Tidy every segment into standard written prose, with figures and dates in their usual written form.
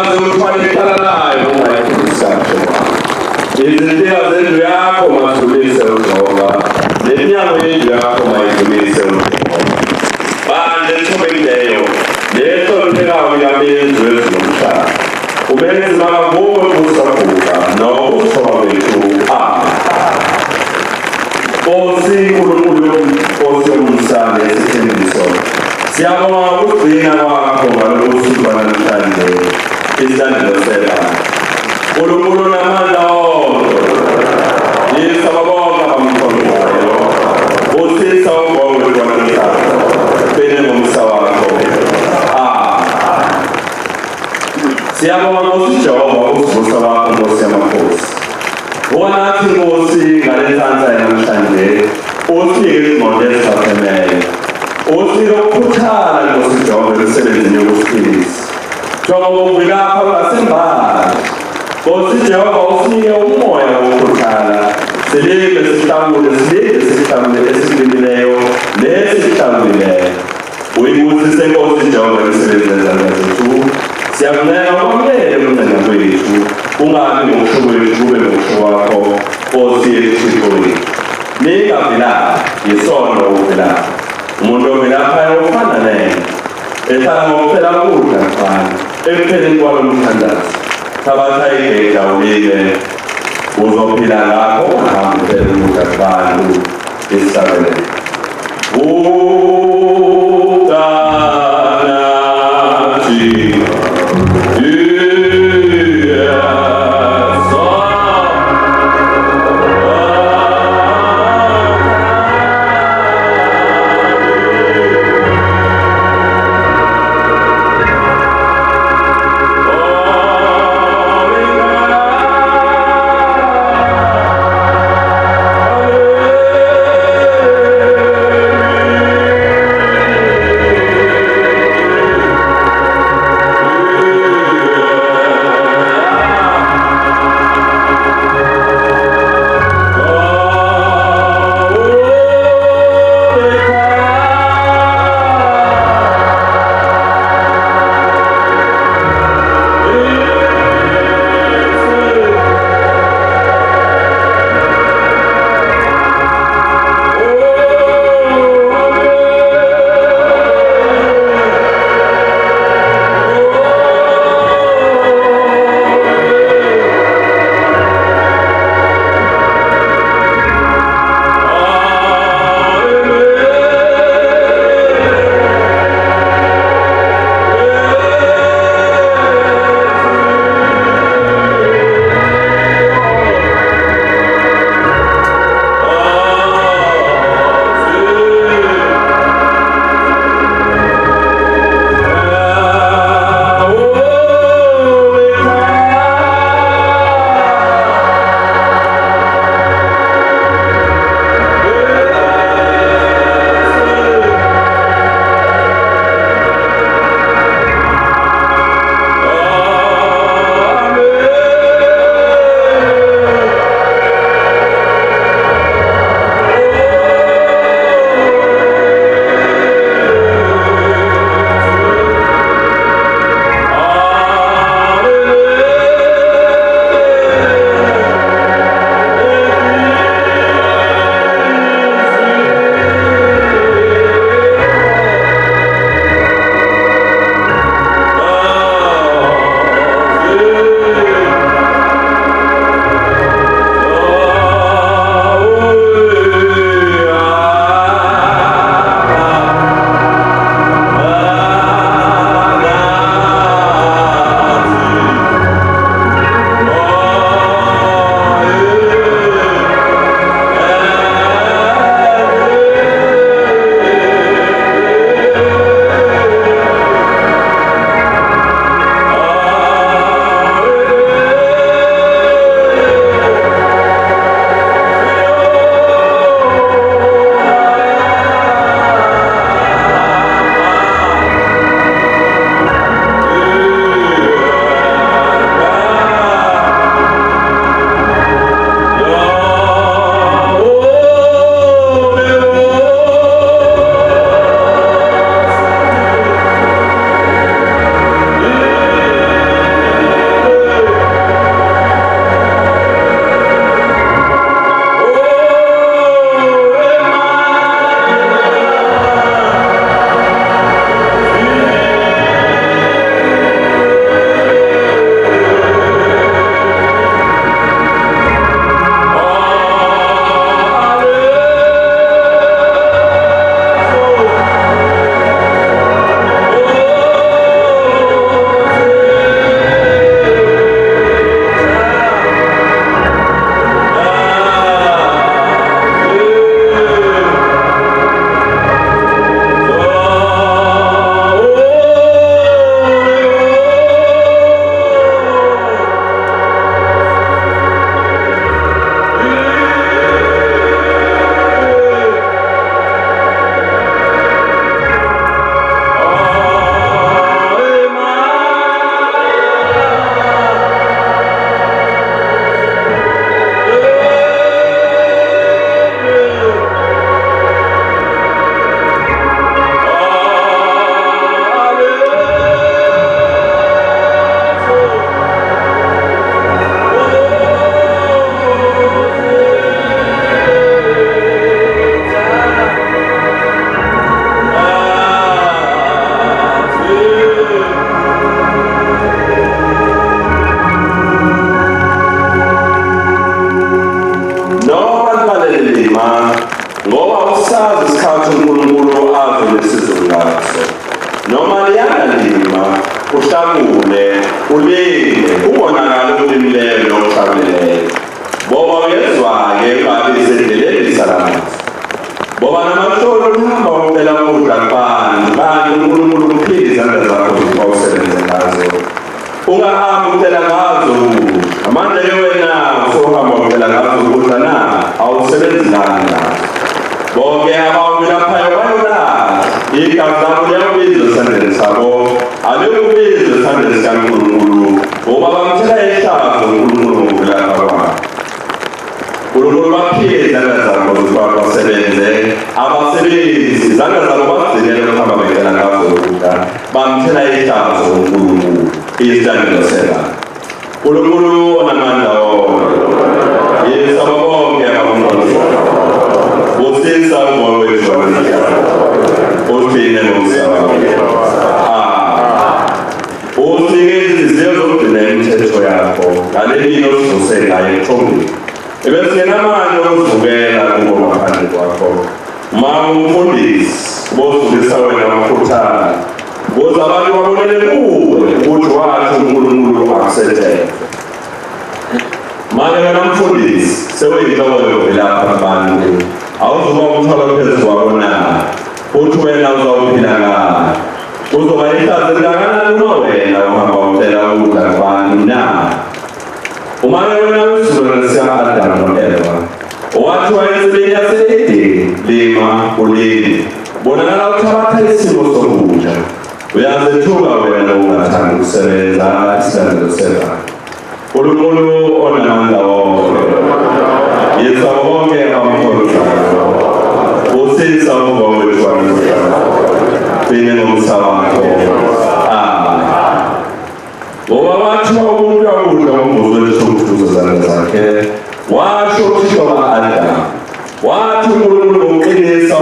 wazi ufanekana nayo uma ikhulusayo izinto zethu yakho mathulise uJehova leminyango yethu yakho mayidlulise uJehova manje thobeleyo lehloniphekayo yabezwe ezomhlaba ubenze makabuke kusabuka nokuthoba wethu Nkosi uNkulunkulu Nkosi yomsana esithembiso siyabonga ukugcina kwakho ngalolu suku namhlanje isandla seba uNkulunkulu namandla onke yisababonga bamkhonzayo usisa ubonge kwamhlanje bene ngomsa wakho siyabonga uJehova usibusa wakho Nkosi yamakhosi Wanathi Nkosi ngalenhlanhla namhlanje usinike izimoto eziphakemeyo usinike ukukhuthala Nkosi Jehova emsebenzini yokusiphilisa njengoba uvilapha ngasembala Nkosi Jehova usinike umoya wokukhuthala silinde sihlangule esilimileyo nesihlangulileyo uyibusise Nkosi Jehova emsebenzini ezandla zethu siyakubonga kwamele umntana wethu ungabi ngokusho kwethu kube ngokusho wakho Nkosi yethu ningavela yisono ukuvela umuntu ovelaphayo ufana naye ehlala ngokuphela kudla kufana ekupheleni kwalo mthandazo thabatha igedla ulile uzophila ngakho uhambe uphela ukudla kubantu esisabeleni uhlakule ulinde ubonakala ulimleyo nokuhlakuleleyo boba uyezwa-ke ngabe isendleleni salamat boba namahlolo uhamba ucela ukudla kubani kanti uNkulunkulu uphile izandla zakho awusebenze ngazo ungahambi ucela ngazo amandla wena usohamba ucela ngazo ukudla na awusebenzi ngazo bonke abantu laphayo bayolala igazi labo liyabizwa esandleni sabo aliyokubizwa esandleni sikaNkulunkulu ngoba bamthela ihlazo uNkulunkulu ngokulapha kwabo uNkulunkulu baphile izandla zabo ukuthi basebenze abasebenzi izandla zabo bazigcinele ukuhamba becela ngazo ukudla bamthela ihlazo uNkulunkulu isandla seba uNkulunkulu onamandla wonke Yesu bonke abamnqozi usisa umoya wethu uthine ngomsaba usikeze izizwe zokugcina imithetho yakho ngale mpilo osizose ngayo ethongweni ebesingenamandla okuzivukela kubo ngaphandle kwakho ma umfundisi ubosifundisa wena amakhuthala ukuze abantu babonele kuwe ukuthi wathi uNkulunkulu akusethe manje wena mfundisi sewuyinhloko yokwelapha abantu awuzuba umthwalo phezu kwakho na uthi wena uzawuphila ngayo uzoba ihlazo elingakanani uma wena uhamba ucela ukudla kubantu na umake wena usizwe sika-Adamu no-Eva owathi wayensimini yase-Edeni lima ulimi bonakala uthabatha isimo sokudla uyazethuka wena ungathandi ukusebenza isidlo sevalo uNkulunkulu onamandla wonke Yesu bonke abamkholwayo usisa umoya wethu phine ngomsaba wakho ngoba wathi umuntu akudla ngombuzo wesomfuzo zandla zakhe washo ukuthi Adamu wathi uNkulunkulu uqinisa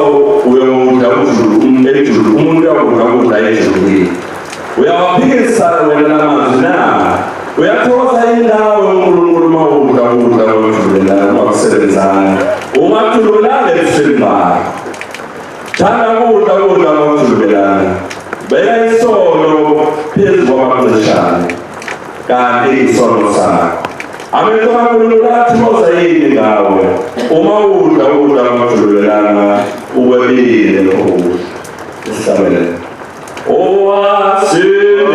uyokudla ejulu umuntu akudla ukudla ejulini uyawaphikisa wena namazwi na uyathokoza indawo uNkulunkulu uma udla ukudla kwejulelana makusebenzana ungathululane ebusweni bakho thanda ukudla kwejulelana beka isono phezu kwamaqeshana kanti isono sakho amehlo kaNkulunkulu ayathokoza yini ngawe uma udla ukudla kwejulelana ukwebile ukudla isihlabelelo owasini